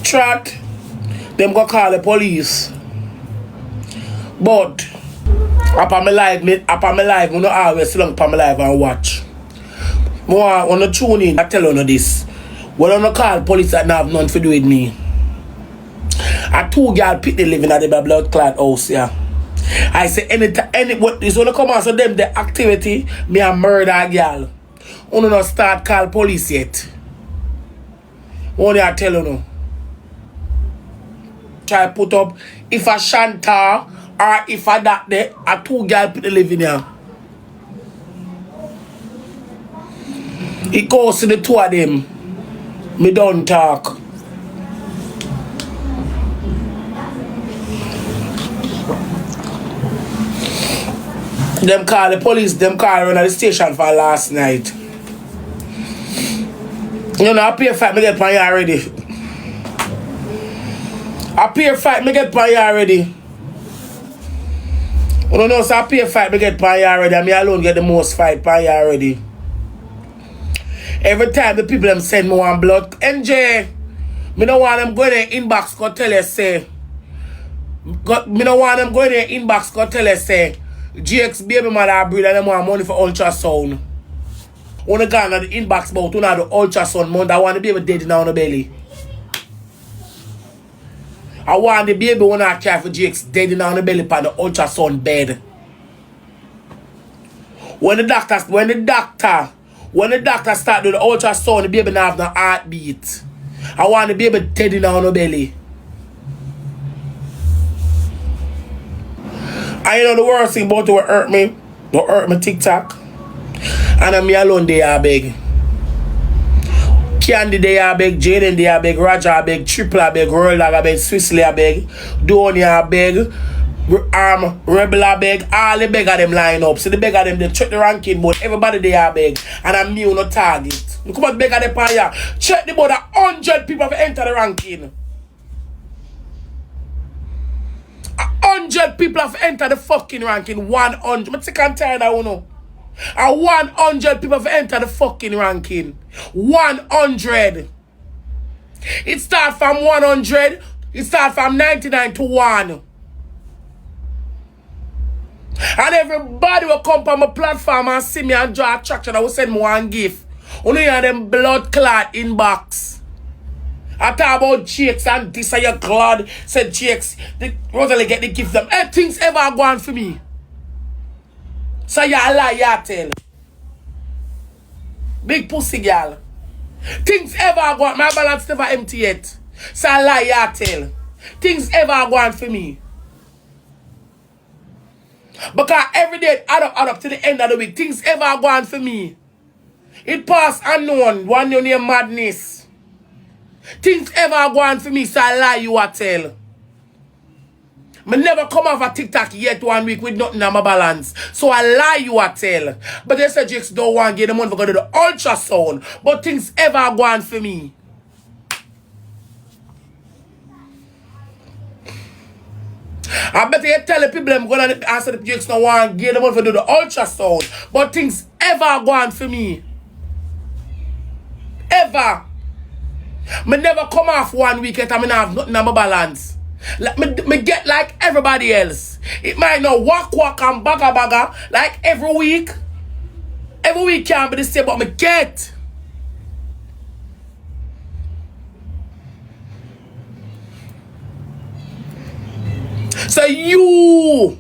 Trot, them go call the police. But upon my life, we don't always sit down upon my life and watch. More on the tune in, I tell you this. We don't call police that have nothing to do with me. A 2 girl pick the living at the blood clot house, yeah. I say any what is gonna come out of them the activity, me a murder a girl. Only not start call police yet. Only I tell you no. Try put up if a Shanta or if a that there a 2 girl pick the living here. It goes to the 2 of them. Me don't talk. Them call the police, them call around at the station for last night. You know, I pay fight, me get pan you already. I pay fight, me get pan you already. You don't know, so I pay fight, me get pan you already, and me alone get the most fight pan you already. Every time the people them send me one blood, NJ, me don't want them go in the inbox, go tell us, say, me don't want them go in the inbox, go tell us, say, GX baby mother breed and them want money for ultrasound. When they gone at the inbox about the ultrasound month, I want the baby dead now on the belly. I want the baby when I care for GX dead now on the belly on the ultrasound bed. When the doctor start doing the ultrasound, the baby not have no heartbeat. I want the baby dead now on the belly. I know the worst thing about it will hurt me TikTok. And I'm me alone they are big. Candy they are big, Jaden they are big, Roger are big, Triple are big, Royal are big, Swissley are big, Donny are big, Rebel are big, all the big of them line up. So the big of them they check the ranking, but everybody they are big. And I'm me on the target. Look at big of the fire. Check the board 100 people have entered the ranking. 100 people have entered the fucking ranking. 100. I'm sick and tired of that. And 100 people have entered the fucking ranking. 100. It starts from 100. It starts from 99 to 1. And everybody will come on my platform and see me and draw attraction. I will send me one gift. Only have them blood clot inbox. I talk about GX and this and your glad said GX. Rosealee get the gift them. Hey, things ever go on for me. So you lie, you tell. Big pussy girl. Things ever go on. My balance never empty yet. So I lie, you tell. Things ever go on for me. Because every day add up to the end of the week. Things ever go on for me. It pass unknown. One your name madness. Things ever go on for me, so I lie you a tell. Me never come off a TikTok yet 1 week with nothing on my balance. So I lie you a tell. But they said Jakes don't want to get the money for going to the ultrasound. But things ever go on for me. I bet you tell the people I'm going to answer the Jakes don't want to get the money for do the ultrasound. But things ever go on for me. Ever. Me never come off 1 week yet and me have nothing on my balance. Like me get like everybody else. It might not walk and bagga like every week. Every week can't be the same, but me get. So you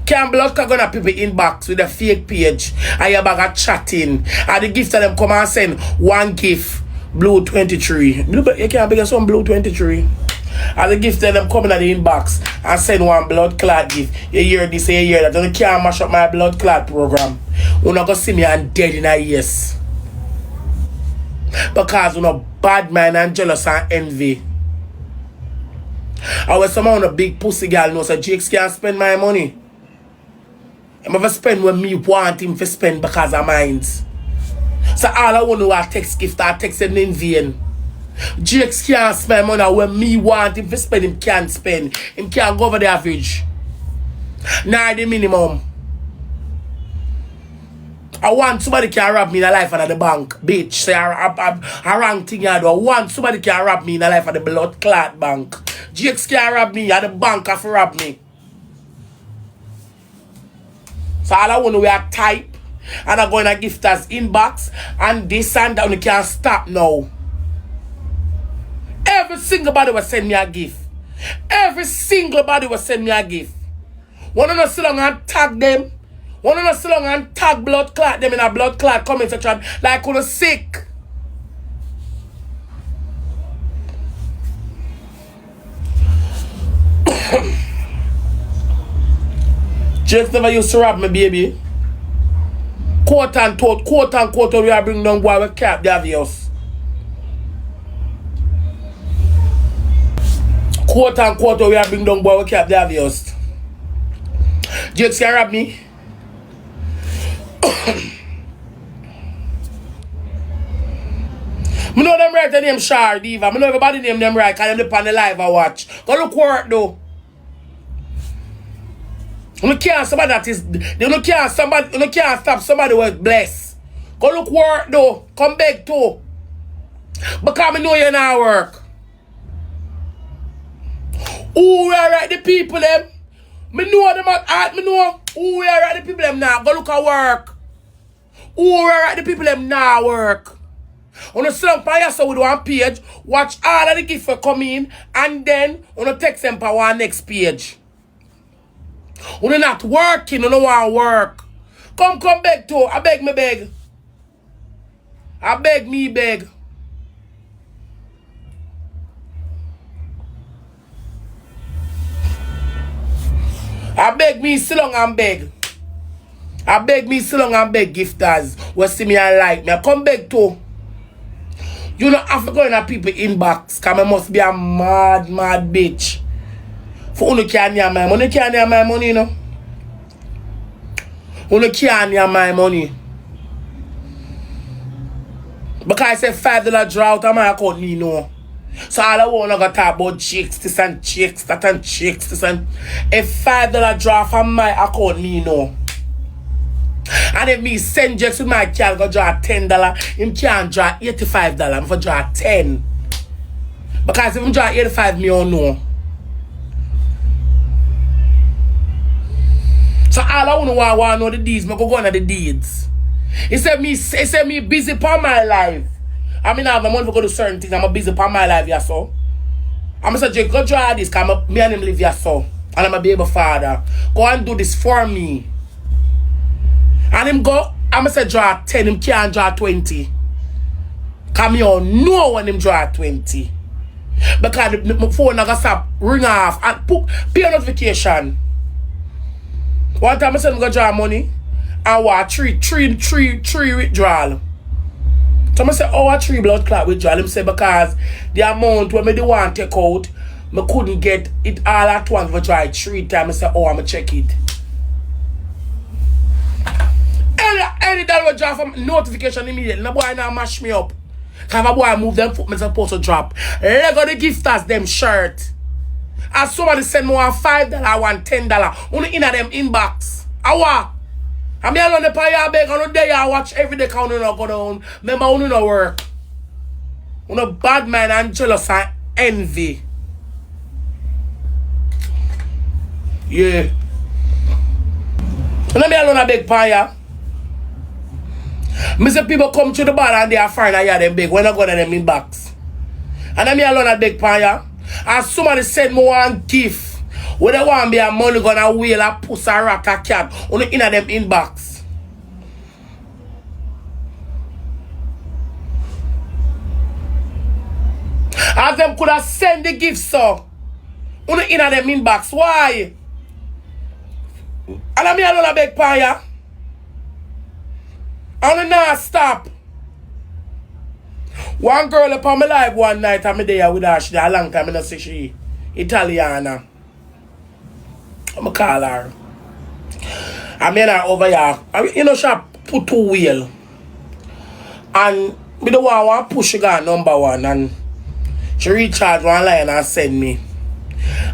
can block gonna people inbox with a fake page and you bag chatting and the gift of them come and send one gift. Blue 23. You can't beg some blue 23. As a gift them coming at the inbox and send one blood clot gift. You hear this, you hear that. You can't mash up my blood clot program. You're not going to see me and dead in a yes. Because you're not bad man and jealous and envy. I was someone a big pussy girl knows that Jakes can't spend my money. I'm never spend when me want him to spend because of mine. So all I want to do is text gift or text him in vain. Jakes can't spend money when me want him to spend, him can't spend. Him can't go over the average. Nah, the minimum. I want somebody can rob me in the life of the bank. Bitch, say I wrong thing I do. I want somebody can rob me in the life of the blood clot bank. Jakes can rob me at the bank have to rob me. So all I want to wear type and I'm going to gift us inbox and this and that. We can't stop now. Every single body will send me a gift. Every single body will send me a gift. One of us sit down and tag them. One of us sit down and tag blood clot them in a blood clot comment section like who's sick. Jakes never used to rob me, baby. Quote unquote, we are bringing down boy with cap the obvious. Quote unquote, we are bringing down boy with cap the obvious. Jakes can rob me. I know them right, the name Shar Diva. I know everybody name them right, because them on the live I watch. Go look work though. You can't somebody that is you can't stop somebody who is blessed. Go look work though. Come back too. Because I know you're not work. Who we are right the people them? Me know them at heart, me know who we are right the people them now. Go look at work. Who we are right the people them now work. On a slump by yourself with one page, watch all of the gifts for come in, and then on a text them for one next page. When you're not working, you don't want to work. Come back to. I beg me beg. I beg me beg. I beg me sit long and beg. I beg me sit long and beg gifters. What see me and like me. I come back to. You don't have to go in a people inbox. Because I must be a mad bitch. For you can't hear my money. You can't hear my money, you know. You can't hear my money. Because I say $5 drought on my account, you know. So all I want to talk about chicks, this and chicks, that and chicks, this and a $5 draw from my account, me know. And if me send Jakes with my child go draw $10, him can't draw $85. I'm for draw 10. Because if him draw 85, me don't know. So all I want to know the deeds, I go on the deeds. He said me busy upon my life. I mean I have the money to go to certain things. I'm busy upon my life, yeah, so. I'm say Jake, go draw this, because me and him live here, so. And I'm a baby father. Go and do this for me. And him go, I'm say draw 10, him can't draw 20. Because me don't know when him draw 20. Because my phone I stop ring off and pay a notification. One time I said I'm going to draw money and what? Three withdrawal. So I said, oh, a 3 blood clot withdrawal. Him say because the amount when I want to take out, I couldn't get it all at once for try 3 times. I said, oh, I'm going to check it. Any that will draw from notification immediately. No boy now mash me up. Because a boy move them foot, I'm supposed to drop. Let go the gifters them shirt. As somebody send me $5, $10. Only in them inbox. Awa. I mean, on the pay beg on the day I watch every day count on go down. Remember, only no work. On bad man and jealous and envy. Yeah. Let me alone a big pie. Me say people come to the bar and they are fine and yeah, them big. When I go to them inbox. And then me alone a big pie. And somebody send me one gift. When they want me a money gonna wheel a puss a rat a cat. Only in them inbox. As them could have sent the gifts so. Only in them inbox. Why? And I me alone a big pie. And now stop. One girl upon my life one night I'm there with her. She a long time I don't see she Italiana. I'm call her. I mean her over here. You know she put 2 wheel. And me the one push she got number 1 and she recharge one line and send me.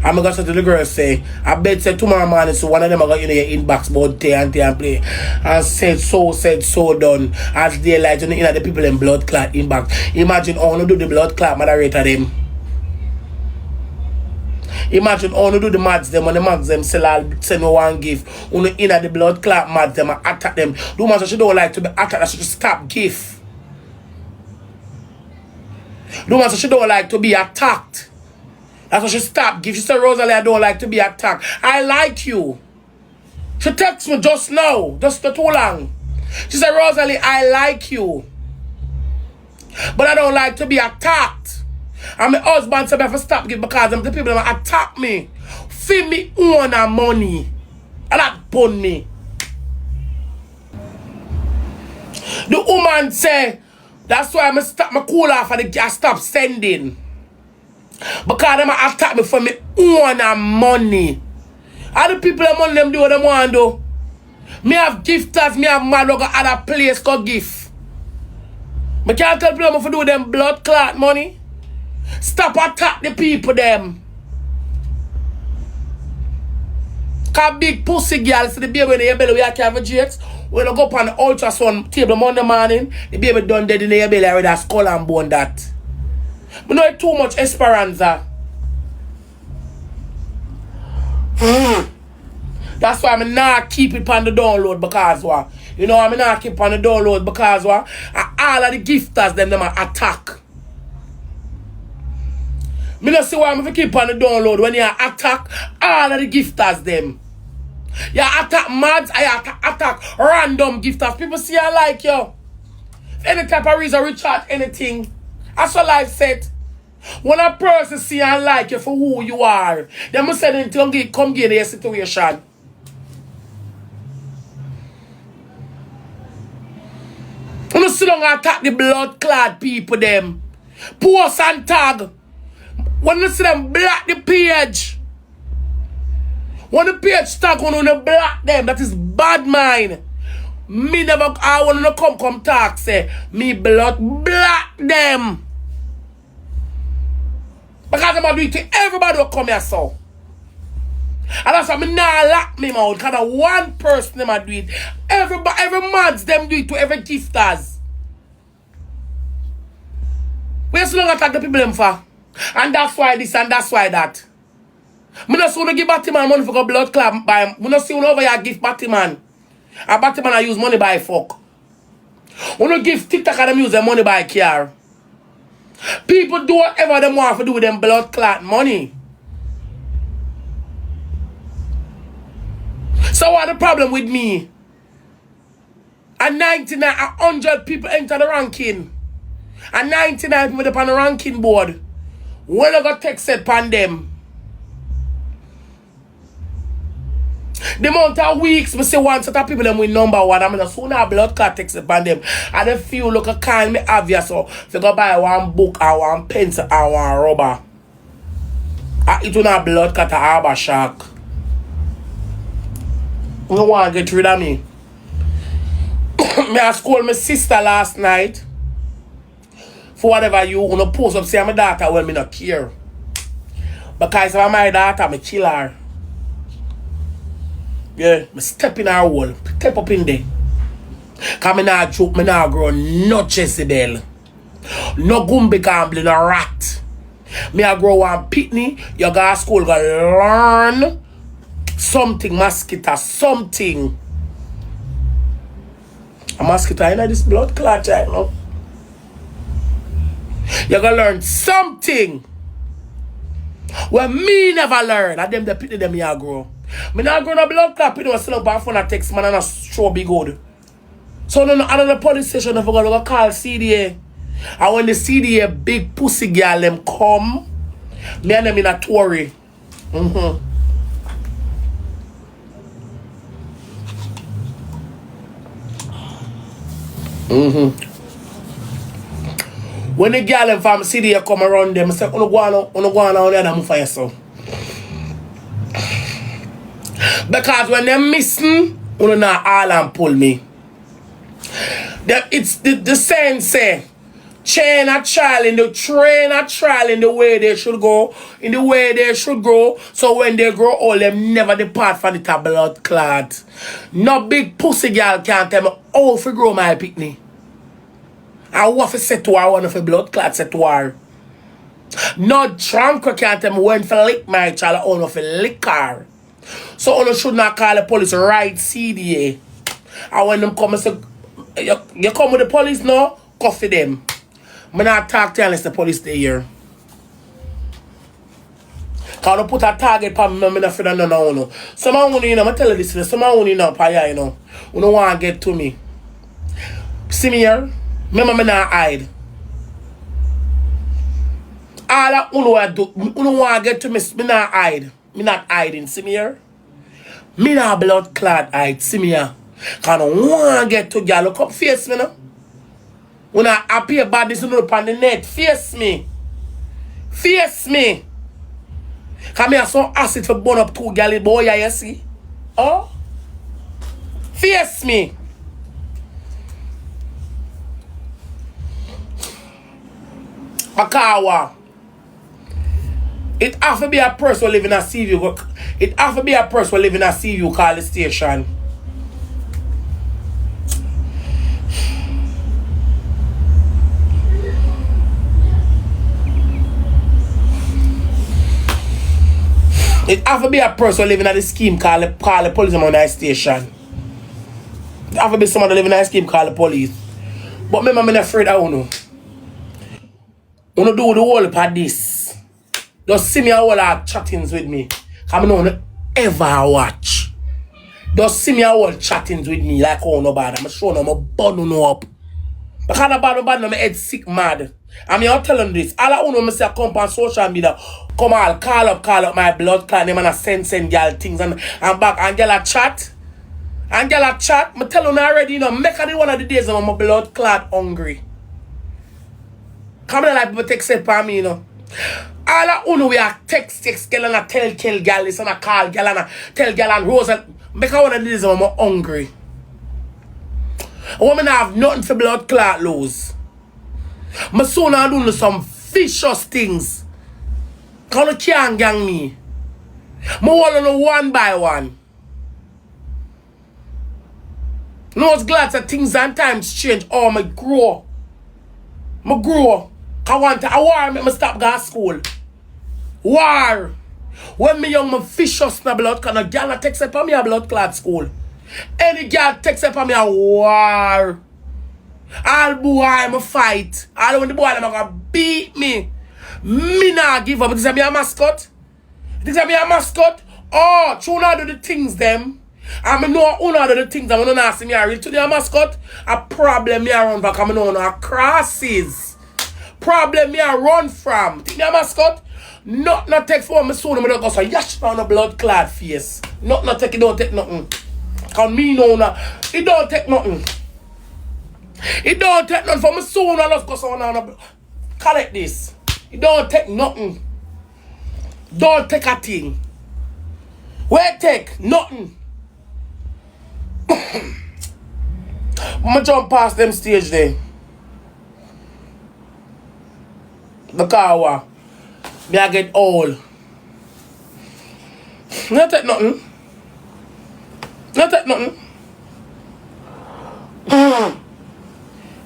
I'm gonna say to the girl say, I bet say tomorrow morning so one of them are gonna your inbox about tea and play. And said so done. As daylight you know the people in blood clot inbox. Imagine all do the blood clot moderator them. Imagine all do the mads them when the mads them send me one gift. Only in the blood clot mads them and attack them. Do much she don't like to be attacked, she should stop gift. Do much she don't like to be attacked. That's why she stopped give. She said, Rosealee, I don't like to be attacked. I like you. She texted me just now, just not too long. She said, Rosealee, I like you. But I don't like to be attacked. And my husband said I have to stop give because the people that attack me. Feed me own and money. And that bun me. The woman said, that's why I stop my cool off and I stop sending. Because them attack me for me own and money. All the people that money them do what they want to do. Me have gifters, me have mad look at other place go gift. Me can't tell people to do them blood clot money. Stop attack the people them. Cause big pussy girl see the baby in your belly we have carbohydrates. When you go up on the ultrasound table Monday morning, the baby done dead in your belly already a skull and bone that. I know too much esperanza. That's why I'm not keep it on the download because what? You know I'm not keep on the download because what? All of the gifters them attack. Me not see why I'm keep on the download when you attack all of the gifters them. You attack mads, I attack random gifters. People see I like you. If any type of reason reach out anything. That's what life said. When a person see and like you for who you are, they must say them come get in your situation. You don't sit down and attack the blood clad people them. Post and tag. When you see them block the page. When the page tag on the block them, that is bad mind. Me never I want to come talk say me block them. Because I'm do it to everybody who come here so. And that's why I not lock me mouth. Because one person them do it. Every month them do it to every gifters. Where's long attack the people them for? And that's why this and that's why that. I not see you give Batman money for a blood club by. I not see you over here give Batman. And Batman I use money by fuck. I not give TikTok and them use their money by car. People do whatever they want to do with them blood clot money. So what's the problem with me? And 99, 100 people enter the ranking. And 99 people up on the ranking board. When I got text set upon them. The amount of weeks, I say one set of people them with number one. I mean, as soon as blood clot text upon them. And they feel like a kind me obvious. So if you go buy one book or one pencil or one rubber. It will not blood clot or harbor shark. You don't want to get rid of me. I called my sister last night. For whatever you want to post up, say my daughter, well, me not care. Because if I'm my daughter, I kill her. Yeah, I step in her hole. Step up in there. Because I not joke, I not grow no Jezebel. No Gumbi gambling, no rat. Me I grow one pitney, you go to school, go learn something, mosquito, something. A mosquito, you know this blood clot, child, no? You're gonna learn something. Well, me never learn. And them the pity them here grow. Me not grow no blood clot, people still up on phone and text man and a show be good. So no another police station I forgot to call CDA. And when the CDA big pussy girl them come, me and them in a Tory. When the girl them from CDA come around them, I say, uno go on the other for yourself. Because when they're missing, uno not all and pull me. It's the saying say, train a child in the way they should go, in the way they should grow. So when they grow old, them never depart from the blood clot. No big pussy girl can't tell me how to grow my picnic. I want to say to her, one of the blood clot say to her. No drunk can't tell me when to lick my child, I want to lick her. So you should not call the police right CDA. And when them come and say, you come with the police now, coffee them. I'm not talk to you unless the police stay here. Because I put a target on me, I'm not afraid of no. Someone want to, I'm tell you this, someone want to, you know, you don't want to get to me. See me here? Remember, I'm not hide. All that you don't want to get to me, I'm not hide. I'm not hiding, see me here? Me not blood clad hide, see me here? Because I don't want to get to girl, look up, face me now. When I appear bad, this up on the net, face me. Face me. Because I have some acid for burn up two girl, boy, you see? Oh? Face me. Akawa. It have to be a person living in a Seaview. It have to be a person living in a Seaview call the station. It have to be a person living at the scheme call the police on that station. It have to be someone living at the scheme call the police. But remember, I'm not afraid of you. You do the whole of this. Just see me all our chattings with me. I don't ever watch. Just see me all chattings with me like oh no bad. I'm showing them a bun no up. Because I'm bad, my head sick mad. I'm here telling this. All I want to say come on social media. Come on, call up my blood clan name and I send girl things and back and girl a chat. And girl a chat. I tell you already, you know, make it one of the days I'm a blood clot hungry. Come on, like people take step for me, you know. All I know we are text girl and I tell girl this and I call girl and I tell girl and Rosealee. Make it one of the days I'm hungry. A woman have nothing for blood clot lose. My son are doing some vicious things. Because you can't gang me. I want to know one by one. I was glad that things and times change. Oh, I grow. I grow. I want to war make me stop going to school. War. When me young, my vicious na blood clot. No girl takes up on me a blood clot school. Any girl takes up on me a war. All boy, I'm a fight. All when the boy, I'm going to beat me. Me not give up. This is me a mascot. This is me a mascot. Oh, you not do the things them. I know who not do the things. I'm not asking me a real today a mascot. A problem me a run back. I know no crosses. Problem me a run from. Think me a mascot? Not take for me soon. I don't go so yash on a blood clad face. Not take it. Don't take nothing. Cause me know now. It don't take nothing. It don't take nothing for me soon. I just go so on. Collect this. It don't take nothing. Don't take a thing. Where take? Nothing. I'ma jump past them stage there. The car me I get old. Not take nothing. Not take nothing.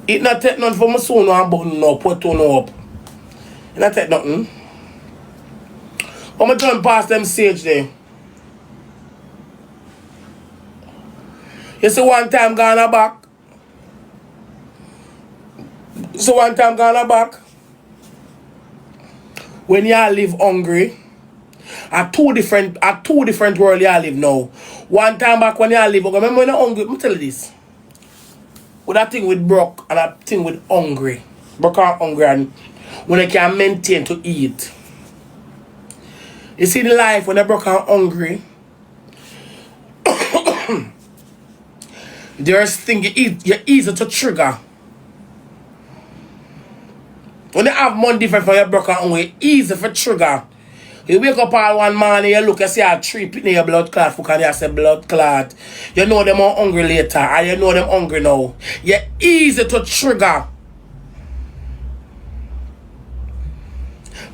It not take nothing for my son and button no put on up. It not take nothing. I'ma jump past them stage there. You see one time gone back. So one time gone back. When y'all live hungry, at two different world y'all live now. One time back when y'all live hungry, remember when you're hungry, let me tell you this. With that thing with broke and that thing with hungry. Broke and hungry and when they can maintain to eat. You see the life when they broke and hungry. There's thing you eat, you're easy to trigger. When you have money different from your broke and hungry, easy for trigger. You wake up all one morning, you look, you see a tree putting in your blood clot, and you say blood clot. You know them are hungry later, and you know them hungry now. You're easy to trigger.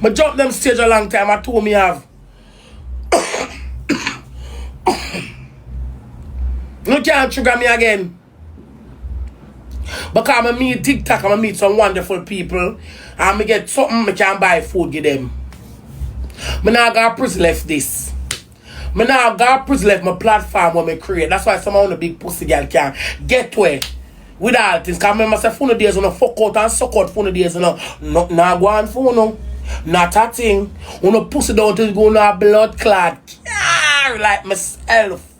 I jump them stage a long time. I told me have. You can't trigger me again. Because I meet TikTok, I meet some wonderful people. And I get something I can buy food give them. I now got prison left this. I now got prison left my platform when I create. That's why some of the big pussy girl can get where. With all things. Because I remember say phone days when I fuck out and suck out phone days. Not go on phone no. Not a thing. When I pussy down to go on a blood clot. Like myself.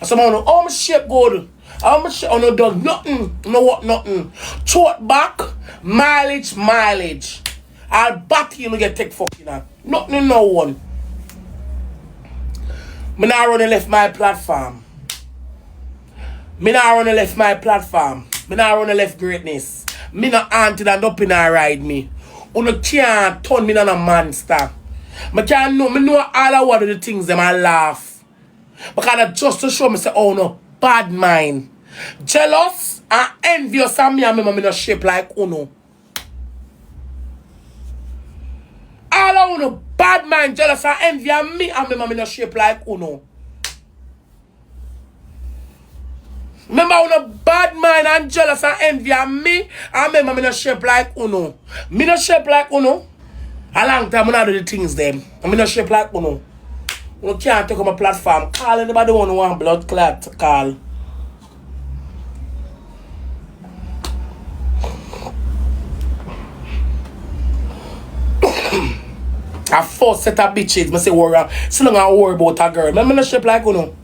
Some of them, my shape good. My shape on no dog. Nothing. No what nothing. Throat back. Mileage. I'll bat you and get take fucking out. Nothing no one. Me now run and left my platform. Me now run and left my platform. Me now run and left greatness. Me no auntie that up in a ride me. You can't turn me on a monster. Me can't know. Me know all of what of the things them I laugh. Because I just to show me say, oh no, bad mind. Jealous and envious of me and me no shape like Uno. All of Uno bad mind, jealous and envy of me and me no shape like Uno. Remember Uno bad mind and jealous and envy of me and me no shape like Uno. Me no shape like Uno. A long time I not do the things them. I me no shape like Uno. You can't take on my platform. Call anybody who want blood clot. Call. A first set of bitches. I say worry. So long I worry about a girl. Remember me no shape like Uno.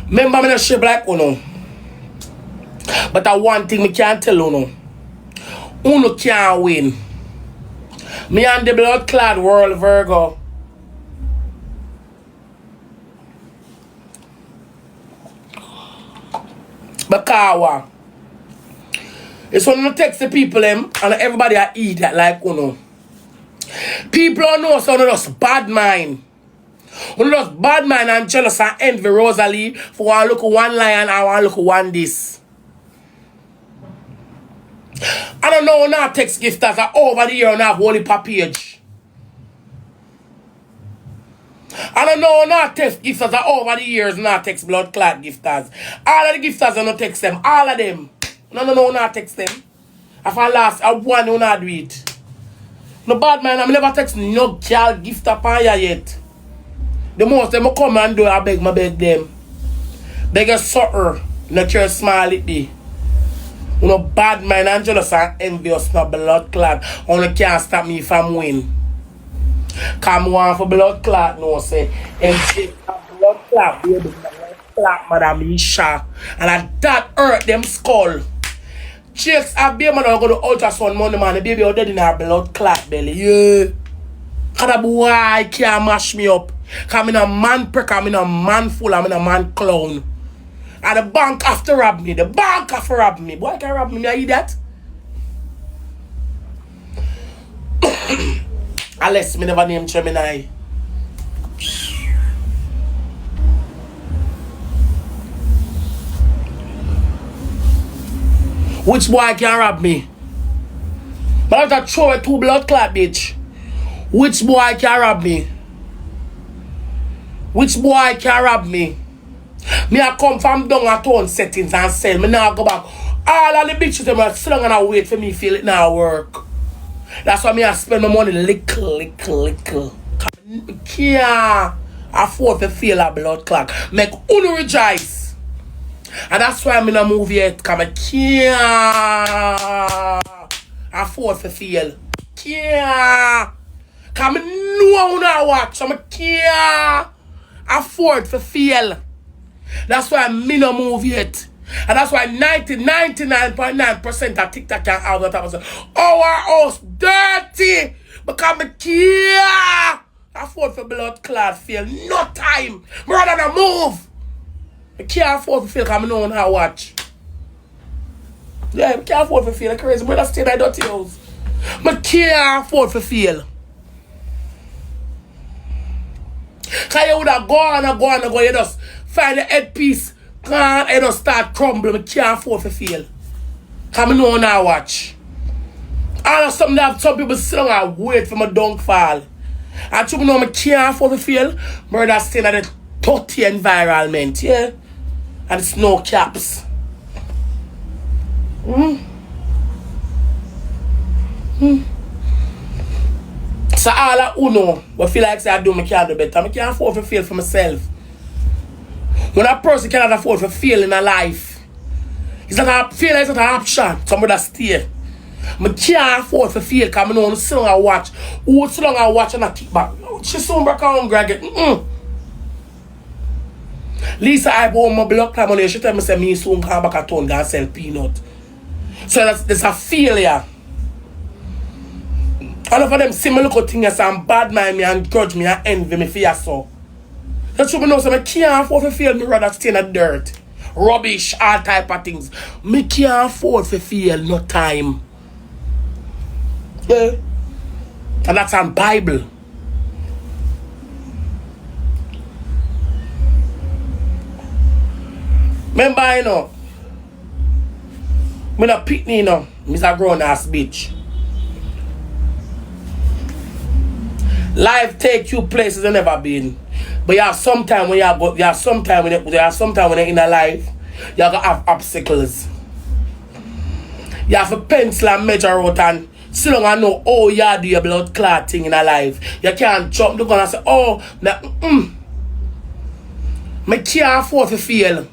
Remember me no shape like Uno. But I one thing me can't tell Uno. Uno can't win. Me and the blood clad world Virgo. Bakawa. It's when you text the people them and everybody I eat that like Uno. People don't know so just bad mind. You just bad mind and jealous and envy Rosealee for one look one lion and one look one this. I don't know now text gifters are over the year and have holy page. I don't know now text gifters are over the years now text blood clot gifters. All of the gifters are not text them. All of them. No, now text them. If I last, I one who not do it. No bad man, I never text no girl gift upon you yet. The most them come and do, I beg them. Beg a sucker, not your small it be. You know bad man and jealous and envious, no blood clot. Only can't stop me from win. Come on for blood clot, no say. And blood clot, baby, blood clot, Madam Isha. And that hurt them skull. Chicks have Babymother go to ultrasound money man, the baby out dead in her blood clot belly. Yeah. Cause boy can't mash me up. Cause I'm in a man prick, I'm in a man fool, I'm in a man clown. And the bank have to rob me. The bank have to rob me. Boy can rob me, I eat that. Unless me never name Gemini. Which boy can rob me? But I have to throw a two blood clot, bitch. Which boy can rob me? Which boy can rob me? Me I come from down at town settings and sell. Me now go back. All of the bitches them are still gonna wait for me feel it now work. That's why me I spend my money little. Can't afford to feel a blood clot. Make uno rejoice. And that's why I'm in a movie yet. Cause I can't afford to feel. Can't. Cause I know when I watch. So I can't afford to feel. That's why I'm in a movie yet. And that's why 99.9% of TikTok can have that episode. Our house dirty. Because I can't afford for blood clot feel. No time. Rather than move. I can't afford to feel because I know how to watch. Yeah, I can't afford to feel. I'm crazy. Brother stay in my dirty house. I can't afford to feel. Because you would have gone. You just find the headpiece. And you just start crumbling. I can't afford to feel. Because I know how to watch. All of something that some people sit down and wait for my downfall. And you know I can't afford to fail. Murder staying at the 30 environment, yeah? And it's no caps. So all of you know what feel like say I do, I can't do better. I can't afford to fail for myself. When a person cannot afford to fail in a life, it's not a failure, it's not an option. Somebody stay. I can't afford to fail because I know sit down and watch. Who sit down and watch and I kick back. She soon back hungry again. Lisa, I bought my blood clam on here. She tell me say me soon come back at town and sell peanut. So that's a failure. All of them similar little things and bad mind me and grudge me and envy me for you so. That's what I know, so I can't afford to fail, me rather stay in the dirt. Rubbish, all type of things. Me can't afford to fail, no time. Yeah. And that's on Bible. Remember, you know, me not pick me, you know, me's a grown ass bitch. Life take you places you never been. But you have sometime when you're in a life, you're gonna have obstacles. You have to pencil and measure out and so long I know oh you do your blood clot thing in a life. You can't jump the gun and say, oh me can't afford to fail.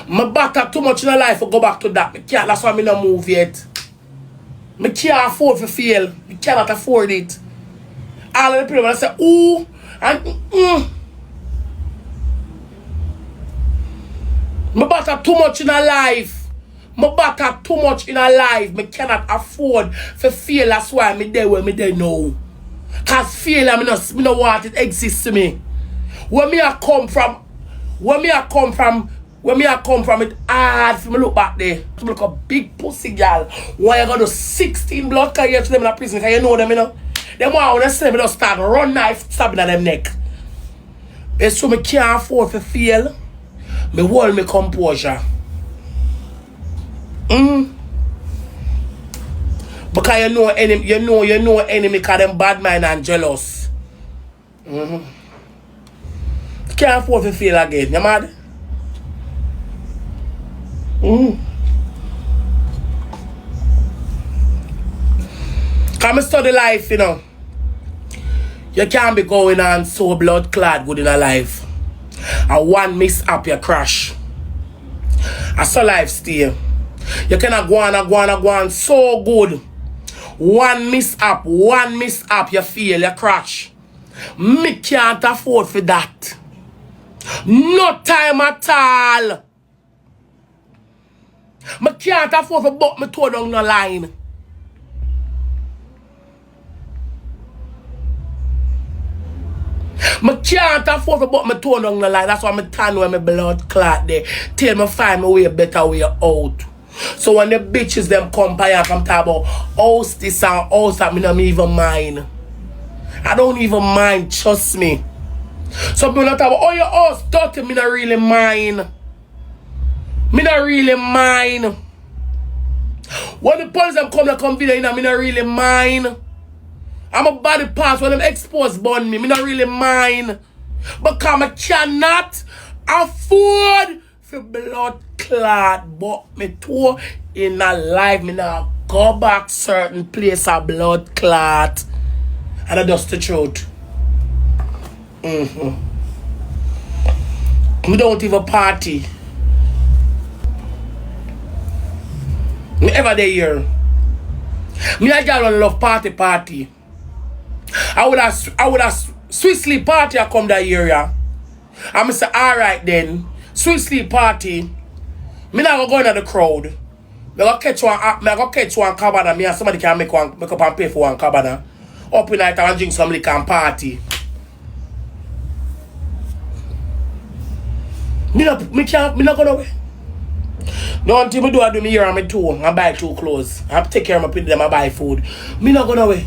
Me batter too much in a life to go back to that. Me can't, that's why me not move yet. Me can't afford to fail. Me cannot afford it. All of the people that say, ooh, and me batter too much in a life. Me batter too much in a life. Me cannot afford to fail. That's why me there where me there now. Cause failure, me no want it exists to me. Where me I come from, it hard for me look back there. To look a big pussy girl. Why you gonna do 16 blood carriers to them in a prison? Cause you know them, you know. Them want to say me just start run knife stabbing at them neck. It's so me can't afford to fail. Me hold me composure. Because you know enemy cause them bad mind and jealous. Can't afford to fail again, you mad? Come study life, you know. You can't be going on so blood clad good in a life. And one mishap you crash. I saw life stay. You cannot go on so good. One mishap you fail, you crash. Me can't afford for that. No time at all. Me can't afford to buck me toe down the line. Me can't afford to buck me toe down the line. That's why me turn where my blood clot there. Till me find my way a better way out. So when the bitches them come by and come talk about house this and house that, me don't even mind. I don't even mind, trust me. Some people not talk about, oh your house dirty, me not really mind. Me not really mind. When the police them come video, me not really mind. I'm a body pass when them expose burn me not really mind. Because I cannot afford for blood clot, but me too in a life, me now go back certain place of blood clot. And that's the truth. Me don't even party. Me ever there here. Me a girl love party. I would have Sweet Sleep party I come that area. And I say, alright then, Sweet Sleep party. Me not go into the crowd. Me go catch one cabana. Me and somebody can make up and pay for one cabana. Up in night and drink some liquor and party. Me not go away. No until me do I do me here on my toe and buy two clothes. I take care of my people them and buy food. Me not go away.